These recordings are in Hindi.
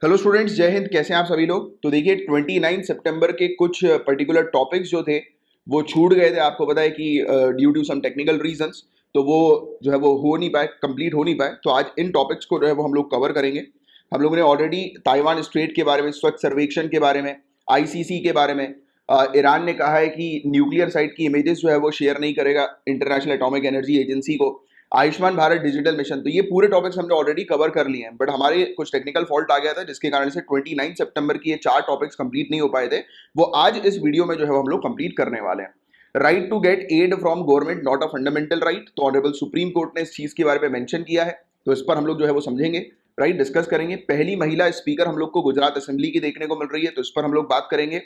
हेलो स्टूडेंट्स, जय हिंद। कैसे हैं आप सभी लोग। तो देखिए 29 सितंबर के कुछ पर्टिकुलर टॉपिक्स जो थे वो छूट गए थे। आपको पता है कि due to some technical reasons तो वो जो है वो हो नहीं पाए, कंप्लीट हो नहीं पाए। तो आज इन टॉपिक्स को जो है वो हम लोग कवर करेंगे। हम लोगों ने ऑलरेडी ताइवान स्ट्रेट के बारे में, स्वच्छ सर्वेक्षण के बारे में, आईसीसी के बारे में, ईरान ने कहा है कि न्यूक्लियर साइट की इमेजेस जो है वो शेयर नहीं करेगा इंटरनेशनल एटॉमिक एनर्जी एजेंसी को, आयुष्मान भारत डिजिटल मिशन, तो ये पूरे टॉपिक्स हमने ऑलरेडी कवर कर लिए हैं। बट हमारे कुछ टेक्निकल फॉल्ट आ गया था जिसके कारण से 29 सितंबर की ये 4 टॉपिक्स कंप्लीट नहीं हो पाए थे। वो आज इस वीडियो में जो है वो हम लोग कंप्लीट करने वाले हैं। Right to get aid from government not a fundamental right. तो ऑनरेबल सुप्रीम कोर्ट ने इस चीज के बारे में मेंशन किया है, तो इस पर हम लोग जो है वो समझेंगे, राइट, डिस्कस करेंगे। पहली महिला स्पीकर हम लोग को गुजरात असेंबली की देखने को मिल रही है, तो इस पर हम लोग बात करेंगे।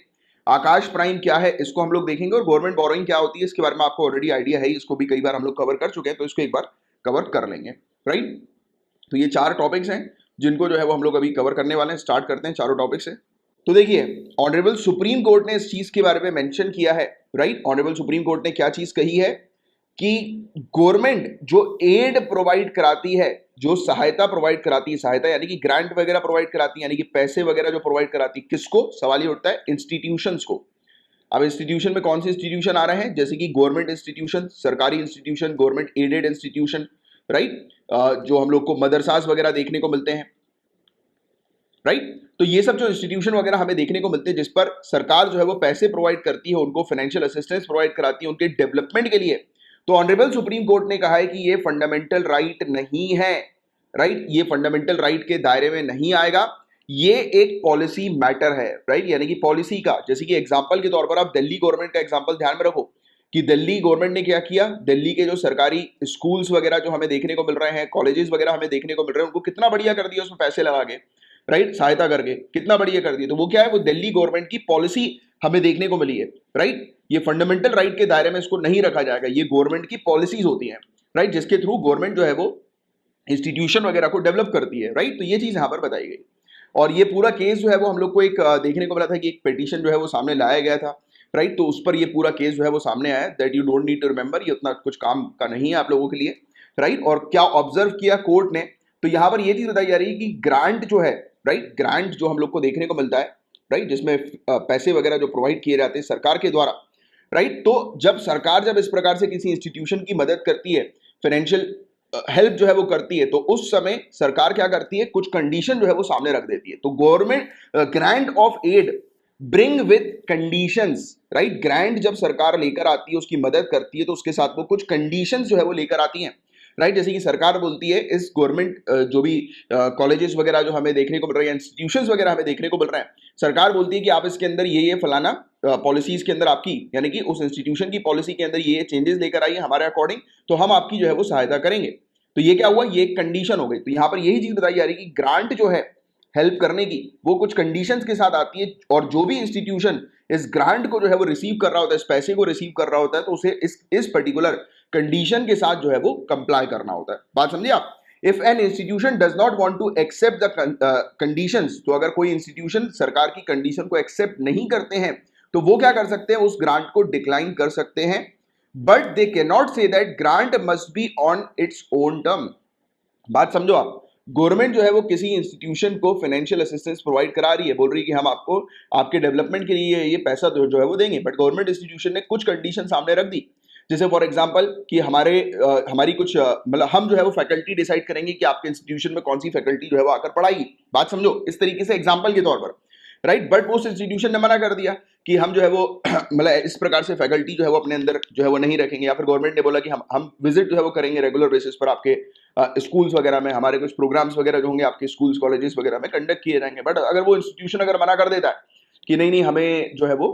आकाश प्राइम क्या है इसको हम लोग देखेंगे, और गवर्नमेंट बोरोइंग क्या होती है इसके बारे में आपको ऑलरेडी आइडिया है, इसको भी कई बार हम लोग कवर कर चुके हैं, तो इसको एक बार कवर कर लेंगे। राइट, तो ये 4 टॉपिक्स हैं जिनको जो है वो हम लोग अभी कवर करने वाले हैं। स्टार्ट करते हैं चारों टॉपिक से। तो देखिए, ऑनरेबल सुप्रीम कोर्ट ने इस चीज के बारे में मेंशन किया है। राइट, ऑनरेबल सुप्रीम कोर्ट ने क्या चीज कही है कि गवर्नमेंट जो एड प्रोवाइड कराती है, जो सहायता प्रोवाइड कराती है, सहायता यानी कि ग्रांट वगैरह प्रोवाइड कराती है, यानी कि पैसे वगैरह जो प्रोवाइड कराती है, किसको? सवाल ये उठता है, इंस्टीट्यूशंस को। अब इंस्टीट्यूशन में कौन से इंस्टीट्यूशन आ रहे हैं? जैसे कि गवर्नमेंट इंस्टीट्यूशन, सरकारी institution, government aided institution, right, जो हम लोग को मदरसास वगैरह देखने को मिलते हैं। राइट, तो ये सब जो इंस्टीट्यूशन वगैरह हमें देखने को मिलते हैं जिस पर सरकार जो है वो पैसे प्रोवाइड करती है, उनको फाइनेंशियल असिस्टेंस प्रोवाइड कराती है उनके डेवलपमेंट के लिए। तो ऑनरेबल सुप्रीम कोर्ट ने कहा है कि ये फंडामेंटल राइट नहीं है। राइट, ये फंडामेंटल राइट के दायरे में नहीं आएगा, ये एक पॉलिसी मैटर है। राइट, यानी कि पॉलिसी का, जैसे कि एग्जांपल के तौर पर आप दिल्ली गवर्नमेंट का एग्जांपल ध्यान में रखो कि दिल्ली गवर्नमेंट ने क्या किया। दिल्ली के जो सरकारी स्कूल्स वगैरह जो हमें देखने को मिल रहे हैं, कॉलेजेस वगैरह हमें देखने को मिल रहे हैं, उनको कितना बढ़िया कर दिया उसमें पैसे लगा के, राइट, सहायता करके कितना बढ़िया कर दिया। तो वो क्या है, वो दिल्ली गवर्नमेंट की पॉलिसी हमें देखने को मिली है। राइट, ये फंडामेंटल राइट के दायरे में इसको नहीं रखा जाएगा, ये गवर्नमेंट की पॉलिसीज होती हैं। राइट, जिसके थ्रू गवर्नमेंट जो है वो इंस्टीट्यूशन वगैरह को डेवलप करती है। राइट, तो ये चीज यहां पर बताई गई। और ये पूरा केस जो है वो हम लोग को एक देखने को मिला था कि एक पिटीशन जो है वो सामने लाया गया था। राइट, तो उस पर ये पूरा केस जो है वो सामने आया। That you don't need to remember, ये उतना कुछ काम का नहीं है आप लोगों के लिए। राइट, और क्या ऑब्जर्व किया कोर्ट ने, तो यहां पर ये चीज बताई जा रही है कि ग्रांट जो है, राइट, ग्रांट जो हम लोग को देखने को मिलता है, राइट, जिसमें पैसे वगैरह जो प्रोवाइड किए जाते हैं सरकार के द्वारा। राइट, तो जब सरकार जब इस प्रकार से किसी इंस्टीट्यूशन की मदद करती है, फाइनेंशियल हेल्प जो है वो करती है, तो उस समय सरकार क्या करती है, कुछ कंडीशन जो है वो सामने रख देती है। तो government grant of aid bring with conditions. Right, grant जब सरकार लेकर आती है, उसकी मदद करती है, तो उसके साथ वो कुछ कंडीशंस जो है वो लेकर आती हैं। राइट, जैसे कि सरकार बोलती है इस गवर्नमेंट जो भी कॉलेजेस वगैरह जो हमें देखने को मिल रहे हैं, इंस्टीट्यूशंस वगैरह हमें देखने को मिल रहे हैं, सरकार बोलती है कि आप इसके अंदर ये फलाना पॉलिसीज के अंदर आपकी, यानी कि उस इंस्टीट्यूशन की पॉलिसी के अंदर ये चेंजेस लेकर आइए हमारे अकॉर्डिंग, तो हम आपकी जो है वो सहायता करेंगे। तो ये क्या हुआ, ये एक कंडीशन हो गई। तो यहां पर यही चीज बताई जा रही है कि ग्रांट जो है हेल्प करने की, वो कुछ कंडीशंस के साथ आती है, और जो भी इंस्टीट्यूशन इस ग्रांट को जो है वो रिसीव कर रहा होता है, इस पैसे को रिसीव कर रहा होता है, तो उसे इस पर्टिकुलर कंडीशन के साथ जो है वो कंप्लाई करना होता है। बात समझिए आप। If an institution does not want to accept the conditions, तो अगर कोई इंस्टीट्यूशन सरकार की कंडीशन को एक्सेप्ट नहीं करते हैं, तो वो क्या कर सकते हैं, उस ग्रांट को डिक्लाइन कर सकते हैं। But they can not say that grant must be on its own term. बात समझो आप। गवर्नमेंट जो है वो किसी इंस्टीट्यूशन को फाइनेंशियल असिस्टेंस प्रोवाइड करा रही है, बोल रही है कि हम आपको आपके डेवलपमेंट के लिए ये पैसा जो है वो देंगे, बट गवर्नमेंट इंस्टीट्यूशन ने कुछ कंडीशन सामने रख दी। जैसे फॉर एग्जांपल कि हमारी कुछ मतलब हम जो है वो फैकल्टी डिसाइड करेंगे कि आपके इंस्टीट्यूशन में कौन सी फैकल्टी जो है वो आकर पढ़ाएगी। बात समझो, इस तरीके से एग्जांपल के तौर पर। राइट, बट उस इंस्टीट्यूशन ने मना कर दिया कि हम जो है वो मतलब इस प्रकार से फैकल्टी जो है वो अपने अंदर जो है वो नहीं रखेंगे, या फिर गवर्नमेंट ने बोला कि हम विजिट जो है वो करेंगे रेगुलर बेसिस पर आपके स्कूल्स वगैरह में, हमारे कुछ प्रोग्राम्स वगैरह जो होंगे आपके स्कूल्स कॉलेजेस वगैरह में कंडक्ट किए जाएंगे। बट अगर वो इंस्टीट्यूशन अगर मना कर देता है कि नहीं नहीं हमें जो है वो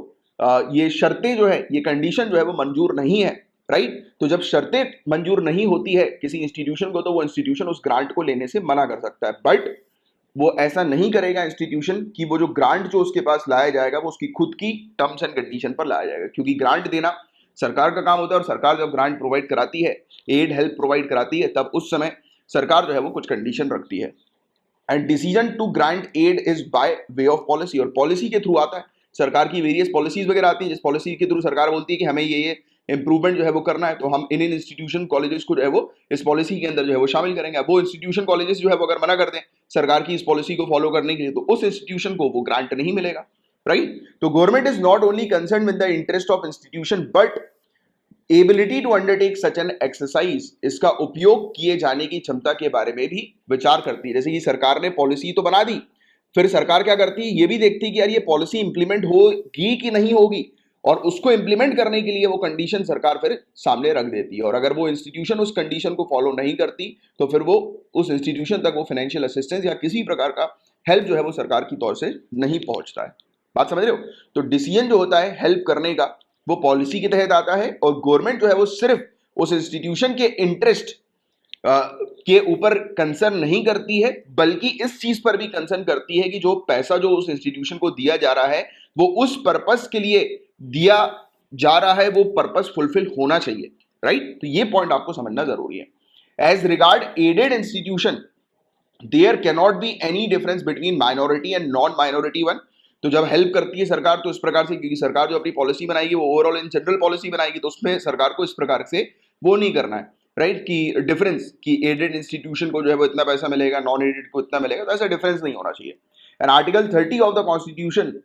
ये शर्तें जो है, ये कंडीशन जो है वो मंजूर नहीं है, राइट, तो जब शर्तें मंजूर नहीं होती है किसी इंस्टीट्यूशन को, तो वो इंस्टीट्यूशन उस ग्रांट को लेने से मना कर सकता है। बट वो ऐसा नहीं करेगा इंस्टीट्यूशन कि वो जो ग्रांट जो उसके पास लाया जाएगा वो उसकी खुद की टर्म्स एंड कंडीशन पर लाया जाएगा, क्योंकि ग्रांट देना सरकार का काम होता है, और सरकार जब ग्रांट प्रोवाइड कराती है, एड हेल्प प्रोवाइड कराती है, तब उस समय सरकार जो है वो कुछ कंडीशन रखती है। And decision to grant aid is by way of policy, और पॉलिसी के थ्रू आता है। सरकार की वेरियस पॉलिसीज वगैरह आती है, जिस पॉलिसी के थ्रू सरकार बोलती है कि हमें ये इंप्रूवमेंट जो है वो करना है, तो हम इन इंस्टीट्यूशन कॉलेजेस को जो है वो इस पॉलिसी के अंदर जो है वो शामिल करेंगे। वो इंस्टीट्यूशन कॉलेजेस जो है वो अगर मना कर दें सरकार की इस पॉलिसी को फॉलो करने के लिए, तो उस इंस्टीट्यूशन को वो ग्रांट नहीं मिलेगा, राइट? तो government is not only concern with the interest of institution but ability to undertake such an exercise, इसका उपयोग किए जाने की क्षमता के बारे में भी विचार करती है। जैसे कि सरकार ने पॉलिसी तो बना दी, फिर सरकार क्या करती है, ये भी देखती है कि यार ये पॉलिसी इंप्लीमेंट होगी कि नहीं होगी, और उसको इंप्लीमेंट करने के लिए वो कंडीशन सरकार फिर सामने रख देती है। और अगर वो इंस्टीट्यूशन उस कंडीशन को फॉलो नहीं करती तो फिर वो उस इंस्टीट्यूशन तक वो फाइनेंशियल असिस्टेंस या किसी प्रकार का हेल्प जो है वो सरकार की तौर से नहीं पहुंचता है। बात समझ रहे हो? तो डिसीजन जो होता है हेल्प करने का वो पॉलिसी के तहत आता है, और गवर्नमेंट जो है वो सिर्फ उस इंस्टीट्यूशन के इंटरेस्ट के ऊपर कंसर्न नहीं करती है, बल्कि इस चीज पर भी कंसर्न करती है कि जो पैसा जो उस इंस्टीट्यूशन को दिया जा रहा है वो उस पर्पस के लिए दिया जा रहा है, वो पर्पस फुलफिल होना चाहिए, राइट? तो ये पॉइंट आपको समझना जरूरी है। As regard aided institution there cannot be any difference between minority and non minority one. तो जब हेल्प करती है सरकार तो इस प्रकार से, क्योंकि सरकार जो अपनी पॉलिसी बनाएगी वो ओवरऑल इन जनरल पॉलिसी बनाएगी, तो उसमें सरकार को इस प्रकार से वो नहीं करना है, राइट? कि डिफरेंस कि एडेड इंस्टीट्यूशन को जो है वो इतना पैसा मिलेगा, नॉन एडेड को इतना मिलेगा, तो ऐसा डिफरेंस नहीं होना चाहिए। And article 30 of the constitution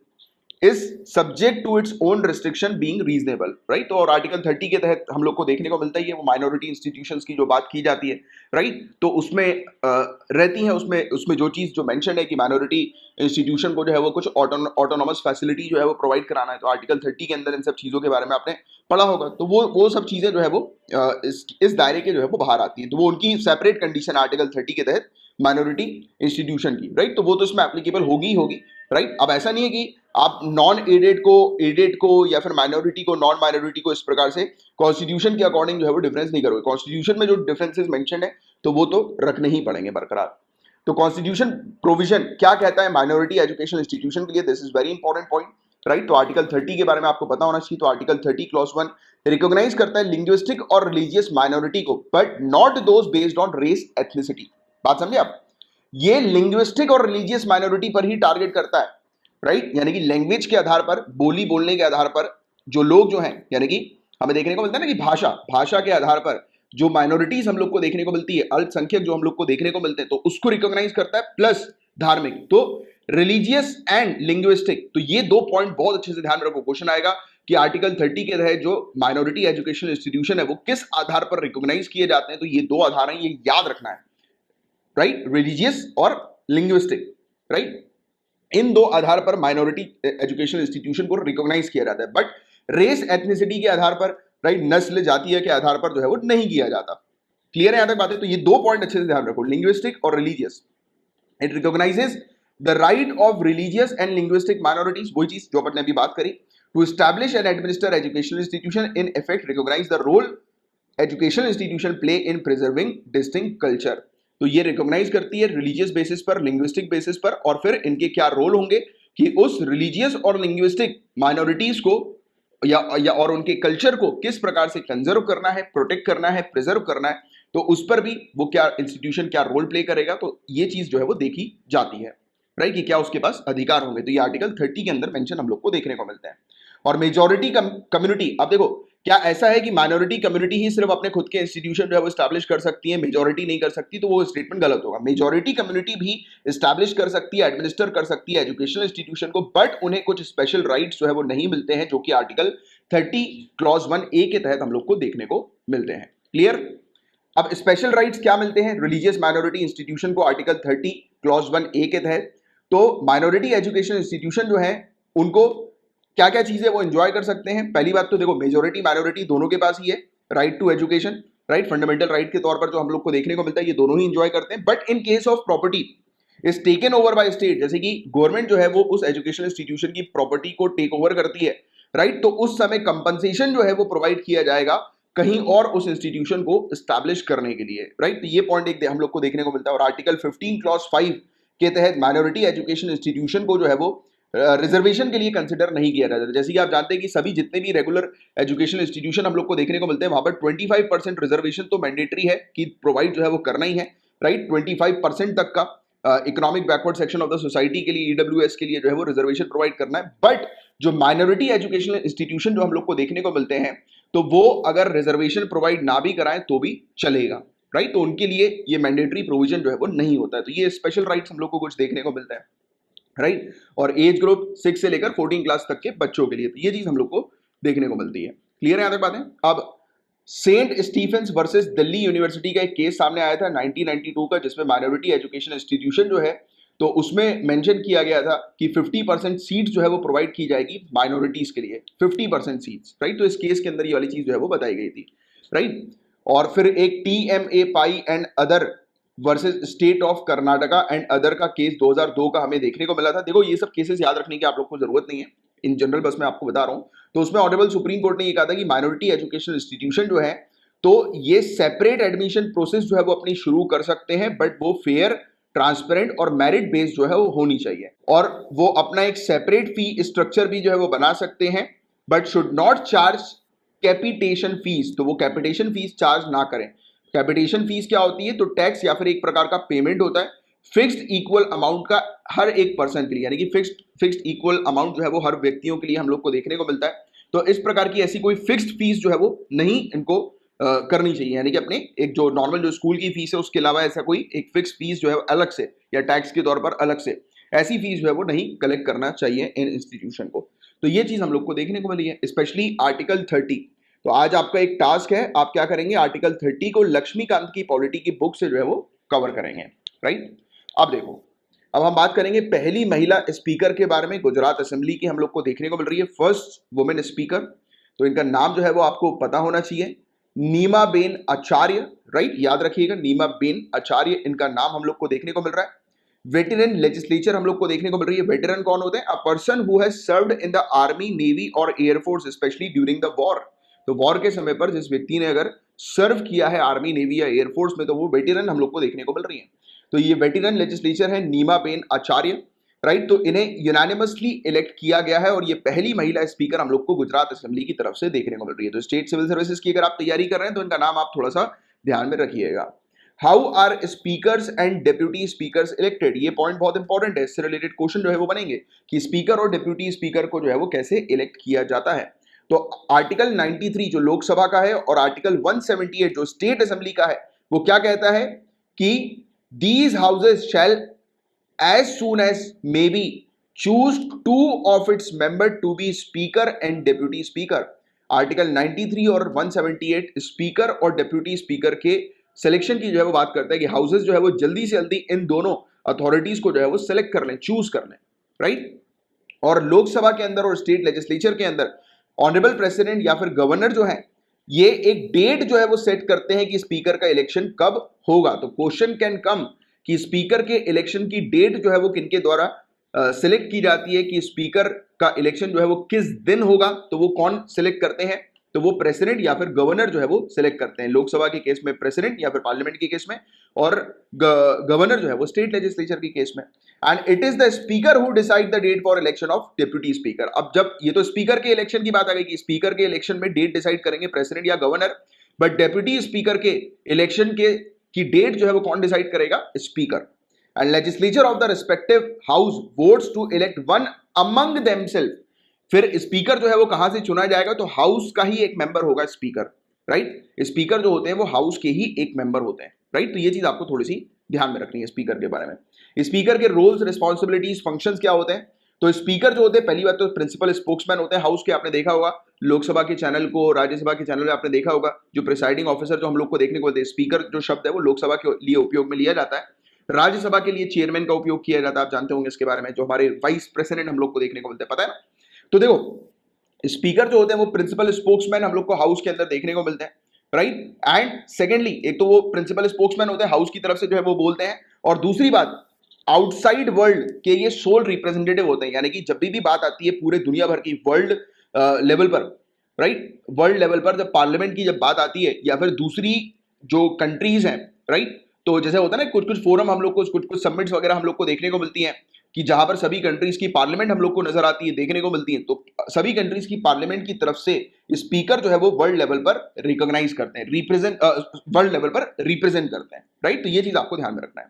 is subject to its own restriction being reasonable, right? तो और आर्टिकल 30 के तहत हम लोग को देखने को मिलता है वो माइनॉरिटी इंस्टीट्यूशंस की जो बात की जाती है, राइट? तो उसमें रहती है, उसमें जो चीज जो मेंशन है कि माइनॉरिटी इंस्टीट्यूशन को जो है वो कुछ ऑटोनॉमस फैसिलिटी जो है वो प्रोवाइड कराना है, तो आर्टिकल 30 के अंदर इन सब चीजों के बारे में आपने पढ़ा होगा। तो वो सब चीजें जो है वो इस दायरे के जो है वो बाहर आती है, तो वो उनकी सेपरेट कंडीशन आर्टिकल 30 के तहत माइनॉरिटी इंस्टीट्यूशन की, राइट? तो वो तो इसमें एप्लीकेबल होगी, राइट? अब ऐसा नहीं है कि आप नॉन एडेड को या फिर माइनॉरिटी को नॉन माइनॉरिटी को इस प्रकार से कॉन्स्टिट्यूशन के अकॉर्डिंग जो है वो डिफरेंस नहीं करोगे। कॉन्स्टिट्यूशन में जो डिफरेंसेस मेंशन है तो वो तो रखने ही पड़ेंगे बरकरार। तो कॉन्स्टिट्यूशन प्रोविजन क्या कहता है माइनॉरिटी एजुकेशन इंस्टीट्यूशन के लिए, this is very important point, right? तो आर्टिकल 30 के बारे में आपको पता होना चाहिए। तो आर्टिकल 30 क्लॉज 1 रिकॉग्नाइज करता है लिंग्विस्टिक और रिलीजियस माइनॉरिटी को, but not those based on race ethnicity. बात समझे आप? ये लिंग्विस्टिक और रिलीजियस माइनॉरिटी पर ही टारगेट करता है, राइट? यानी कि लैंग्वेज के आधार पर, बोली बोलने के आधार पर जो लोग जो हैं, यानी कि हमें देखने को मिलता है ना कि भाषा के आधार पर जो माइनॉरिटीज हम लोग को देखने को मिलती है, अल्पसंख्यक जो हम लोग को देखने को मिलते हैं, तो उसको रिकॉग्नाइज करता है, प्लस धार्मिक। तो रिलीजियस एंड लिंग्विस्टिक, तो ये दो पॉइंट बहुत अच्छे से ध्यान रखो, क्वेश्चन आएगा कि आर्टिकल 30 के तहत जो माइनॉरिटी एजुकेशन इंस्टीट्यूशन है वो किस आधार पर रिकॉग्नाइज किए जाते हैं। तो ये दो आधार हैं, ये याद रखना है, राइट? रिलीजियस और लिंग्विस्टिक, राइट? इन दो आधार पर माइनॉरिटी एजुकेशन इंस्टीट्यूशन को रिकॉग्नाइज किया जाता है, बट रेस एथनिसिटी के आधार पर, राइट, नस्ल जातीय के आधार पर जो है वो नहीं किया जाता। क्लियर है यहां तक बातें? तो ये दो पॉइंट अच्छे से ध्यान रखो, लिंग्विस्टिक और religious. It recognises the right of religious and linguistic minorities, वही चीज जो अपन ने अभी बात करी, to establish and administer educational institution, in effect recognise the role educational institution play in preserving distinct culture. तो ये रिकॉग्नाइज करती है रिलीजियस बेसिस पर, लिंग्विस्टिक बेसिस पर, और फिर इनके क्या रोल होंगे कि उस रिलीजियस और लिंग्विस्टिक माइनॉरिटीज को या और उनके कल्चर को किस प्रकार से कंजर्व करना है, प्रोटेक्ट करना है, प्रिजर्व करना है, तो उस पर भी वो क्या इंस्टीट्यूशन क्या रोल प्ले करेगा, तो ये चीज जो है वो देखी जाती है, राइट? कि क्या उसके पास अधिकार होंगे। तो ये आर्टिकल 30 के अंदर मेंशन हम लोग को देखने को मिलता है। और मेजॉरिटी कम्युनिटी, अब देखो क्या ऐसा है कि माइनॉरिटी कम्युनिटी ही सिर्फ अपने खुद के इंस्टीट्यूशन जो है वो स्टैब्लिश कर सकती है, मेजॉरिटी नहीं कर सकती? तो वो स्टेटमेंट गलत होगा। मेजॉरिटी कम्युनिटी भी स्टैब्लिश कर सकती है, एडमिनिस्टर कर सकती है एजुकेशनल इंस्टीट्यूशन को, बट उन्हें कुछ स्पेशल राइट्स जो है वो नहीं मिलते हैं, जो कि आर्टिकल 30 क्लॉज 1A के तहत हम लोग को देखने को मिलते हैं। क्लियर? अब स्पेशल राइट्स क्या मिलते हैं रिलीजियस माइनॉरिटी इंस्टीट्यूशन को आर्टिकल 30 क्लॉज 1A के तहत? तो माइनॉरिटी एजुकेशन इंस्टीट्यूशन जो है उनको क्या क्या चीजें वो एंजॉय कर सकते हैं। पहली बात तो देखो, मेजॉरिटी माइनॉरिटी दोनों के पास ही है right to education, right? Fundamental right के तौर पर जो हम लोग को देखने को मिलता है, ये दोनों ही एंजॉय करते हैं। But in case of property is taken over by state, जैसे कि गवर्नमेंट जो है वो उस एजुकेशन इंस्टीट्यूशन की प्रॉपर्टी को टेक ओवर करती है, राइट? तो उस समय कंपनसेशन जो है वो प्रोवाइड किया जाएगा कहीं और उस इंस्टीट्यूशन को स्टैब्लिश करने के लिए, राइट? तो ये पॉइंट एक हम लोग को देखने को मिलता है। और आर्टिकल 15 क्लॉज 5 के तहत माइनॉरिटी एजुकेशन इंस्टीट्यूशन को जो है वो रिजर्वेशन के लिए कंसिडर नहीं किया जाता। जैसे कि आप जानते हैं कि सभी जितने भी रेगुलर एजुकेशन इंस्टीट्यूशन हम लोग को देखने को मिलते हैं, वहां पर 25% रिजर्वेशन तो मैंडेटरी है कि प्रोवाइड जो है वो करना ही है, राइट? 25% तक का economic backward section of the society के लिए, ईडब्ल्यूएस के लिए जो है वो रिजर्वेशन प्रोवाइड करना है। बट जो माइनॉरिटी एजुकेशन इंस्टीट्यूशन जो हम लोग को देखने को मिलते हैं, तो वो अगर रिजर्वेशन प्रोवाइड ना भी कराएं तो भी चलेगा, राइट, तो उनके लिए ये मैंडेटरी प्रोविजन जो है वो नहीं होता है, तो ये स्पेशल राइट्स हम लोग को कुछ देखने को मिलता है, राइट। और एज ग्रुप 6 से लेकर 14 क्लास तक के बच्चों के लिए, तो ये चीज हम लोग को देखने को मिलती है। क्लियर है यहाँ तक बातें? अब Saint Stephen's versus Delhi university का एक केस सामने आया था 1992 का, जिसमें माइनॉरिटी एजुकेशन इंस्टीट्यूशन जो है, तो उसमें मेंशन किया गया था कि 50% सीट्स जो है वो प्रोवाइड की जाएगी माइनॉरिटीज के लिए, 50% सीट्स, राइट। तो इस केस के अंदर ये वाली चीज जो है वो बताई गई थी, राइट। और फिर एक TMA pi and other versus state of Karnataka and other का केस 2002 का हमें देखने को मिला था। देखो ये सब केसेस याद रखने की आप लोग को जरूरत नहीं है, इन जनरल बस मैं आपको बता रहा हूं। तो उसमें ऑनरेबल सुप्रीम कोर्ट ने ये कहा था कि माइनॉरिटी एजुकेशन इंस्टीट्यूशन जो है, तो ये सेपरेट एडमिशन प्रोसेस जो है वो अपनी शुरू कर सकते हैं, बट वो फेयर, ट्रांसपेरेंट और मेरिट बेस्ड जो है वो होनी चाहिए, और वो अपना एक सेपरेट फी स्ट्रक्चर भी जो है वो बना सकते हैं, but should not charge capitation fees. तो वो कैपिटेशन फीस चार्ज ना करें। कैपिटेशन फीस क्या होती है? तो टैक्स या फिर एक प्रकार का पेमेंट होता है फिक्स्ड इक्वल अमाउंट का हर एक पर्सन के लिए, यानी कि फिक्स्ड इक्वल अमाउंट जो है वो हर व्यक्तियों के लिए हम लोग को देखने को मिलता है। तो इस प्रकार की ऐसी कोई फिक्स्ड फीस जो है वो नहीं इनको करनी चाहिए, यानी कि अपने एक जो नॉर्मल जो स्कूल की फीस है उसके अलावा ऐसा कोई एक फिक्स फीस जो है अलग से या टैक्स के तौर पर अलग से ऐसी फीस जो है वो नहीं कलेक्ट करना चाहिए इन इंस्टीट्यूशन को। तो ये चीज हम लोग को देखने को मिली है, स्पेशली आर्टिकल 30। तो आज आपका एक टास्क है, आप क्या करेंगे, आर्टिकल 30 को लक्ष्मीकांत की पॉलिटी की बुक से जो है वो कवर करेंगे, राइट। अब देखो, अब हम बात करेंगे पहली महिला स्पीकर के बारे में। गुजरात असेंबली की हम लोग को देखने को मिल रही है फर्स्ट वुमेन स्पीकर। तो इनका नाम जो है वो आपको पता होना चाहिए, नीमाबेन आचार्य, राइट, याद रखिएगा, नीमाबेन आचार्य इनका नाम हम लोग को देखने को मिल रहा है। वेटरन लेजिस्लेचर हम लोग को देखने को मिल रही है। वेटरन कौन होते हैं? A person who has served in the army, navy और air force especially during the war. तो वॉर के समय पर जिस व्यक्ति ने अगर सर्व किया है आर्मी, नेवी या एयरफोर्स में, तो वो वेटरन हम लोग को देखने को मिल रही है। तो ये वेटरन लेजिस्लेचर है नीमाबेन आचार्य, राइट। तो इन्हें यूनानिमसली इलेक्ट किया गया है और ये पहली महिला स्पीकर हम लोग को गुजरात असेंबली की तरफ से देखने को मिल रही है। तो स्टेट सिविल सर्विसेज की अगर आप तैयारी कर रहे हैं तो इनका नाम आप थोड़ा सा ध्यान में रखिएगा। How are speakers and deputy speakers elected? ये पॉइंट बहुत इंपॉर्टेंट है, इससे रिलेटेड क्वेश्चन जो है वो बनेंगे कि स्पीकर और डेप्यूटी स्पीकर को जो है वो कैसे इलेक्ट किया जाता है। तो आर्टिकल 93 जो लोकसभा का है और आर्टिकल 178 जो स्टेट असेंबली का है, वो क्या कहता है कि these houses shall as soon as may be choose two of its member to be speaker and deputy speaker। Article 93 और 178 स्पीकर और डेप्यूटी स्पीकर के सिलेक्शन की जो है वो बात करता है कि हाउसेस जो है वो जल्दी से जल्दी इन दोनों अथॉरिटीज को जो है वो सिलेक्ट कर लें, चूज कर लें, राइट। और लोकसभा के अंदर और स्टेट लेजिस्लेचर के अंदर ऑनरेबल प्रेसिडेंट या फिर गवर्नर जो है, ये एक डेट जो है वो सेट करते हैं कि स्पीकर का इलेक्शन कब होगा। तो क्वेश्चन कैन कम कि स्पीकर के इलेक्शन की डेट जो है वो किनके द्वारा सिलेक्ट की जाती है, कि स्पीकर का इलेक्शन जो है वो किस दिन होगा। तो वो कौन सिलेक्ट करते हैं? तो वो प्रेसिडेंट या फिर गवर्नर जो है वो सिलेक्ट करते हैं। लोकसभा के केस में प्रेसिडेंट या फिर पार्लियामेंट के केस में, और गवर्नर जो है वो स्टेट लेजिस्लेचर के केस में। And it is the speaker who decide the date for election of deputy speaker. अब जब ये तो स्पीकर के इलेक्शन की बात आ गई कि स्पीकर के इलेक्शन में डेट डिसाइड करेंगे प्रेसिडेंट या गवर्नर, बट डेप्यूटी स्पीकर के इलेक्शन के की डेट जो है वो कौन डिसाइड करेगा? Speaker. And legislature of the respective house votes to elect one among themself. फिर स्पीकर जो है वो कहां से चुना जाएगा? तो हाउस का ही एक मेंबर होगा स्पीकर, राइट। स्पीकर जो होते हैं वो हाउस के ही एक मेंबर होते हैं, राइट। तो ये चीज आपको थोड़ी सी ध्यान में रखनी है स्पीकर के बारे में। स्पीकर के रोल्स, रिस्पॉन्सिबिलिटीज, फंक्शंस क्या होते हैं? तो स्पीकर जो होते हैं, पहली बात तो प्रिंसिपल स्पोक्समैन होते हैं हाउस के, आपने देखा होगा लोकसभा के चैनल को, राज्यसभा के चैनल में आपने देखा होगा, जो प्रिसाइडिंग ऑफिसर जो हम लोग को देखने को मिलते हैं। स्पीकर जो शब्द है वो लोकसभा के लिए उपयोग में लिया जाता है, राज्यसभा के लिए चेयरमैन का उपयोग किया जाता है, आप जानते होंगे इसके बारे में। जो हमारे वाइस प्रेसिडेंट हम लोग को देखने को मिलते हैं, पता है ना। तो देखो, स्पीकर जो होते हैं वो प्रिंसिपल स्पोक्समैन हम लोग को हाउस के अंदर देखने को मिलते हैं, राइट। एंड सेकेंडली, एक तो वो प्रिंसिपल स्पोक्समैन होते हैं हाउस की तरफ से जो है वो बोलते हैं, और दूसरी बात आउटसाइड वर्ल्ड के ये सोल रिप्रेजेंटेटिव होते हैं, यानी कि जब भी बात आती है पूरे दुनिया भर की वर्ल्ड लेवल पर, राइट, वर्ल्ड लेवल पर जब पार्लियामेंट की जब बात आती है या फिर दूसरी जो कंट्रीज हैं, राइट, तो जैसे होता है ना कुछ कुछ फोरम हम लोग को, कुछ कुछ समिट्स वगैरह हम लोग को देखने को मिलती हैं कि जहां पर सभी कंट्रीज की पार्लियामेंट हम लोग को नजर आती है, देखने को मिलती है। तो सभी कंट्रीज की पार्लियामेंट की तरफ से स्पीकर जो है वो वर्ल्ड लेवल पर रिकॉग्नाइज करते हैं, वर्ल्ड लेवल पर रिप्रेजेंट करते हैं, राइट। तो ये चीज आपको ध्यान में रखना है।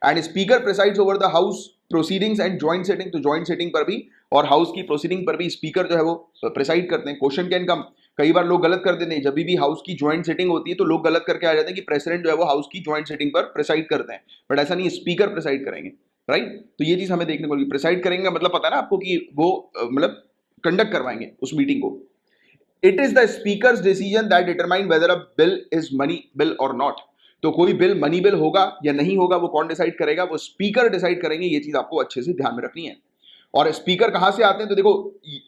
And speaker presides over the house proceedings and joint setting. तो जॉइंट सेटिंग पर भी और हाउस की प्रोसीडिंग पर भी स्पीकर जो है वो प्रिसाइड करते हैं। क्वेश्चन कैन कम कई बार लोग गलत कर देते हैं, जब भी हाउस की ज्वाइंट सेटिंग होती है तो लोग गलत करके आ जाते हैं कि प्रेसिडेंट जो है वो हाउस की ज्वाइंट सेटिंग पर प्रेसाइड करते हैं, बट ऐसा नहीं है, स्पीकर प्रेसाइड करेंगे, राइट। तो ये चीज हमें देखने को मिली, प्रेसाइड करेंगे मतलब पता है ना आपको कि वो मतलब कंडक्ट करवाएंगे उस मीटिंग को। It is the speakers decision that determine whether a bill is money bill और नॉट। तो कोई बिल मनी बिल होगा या नहीं होगा वो कौन डिसाइड करेगा, वो स्पीकर डिसाइड करेंगे। ये चीज आपको अच्छे से ध्यान में रखनी है। और स्पीकर कहां से आते हैं, तो देखो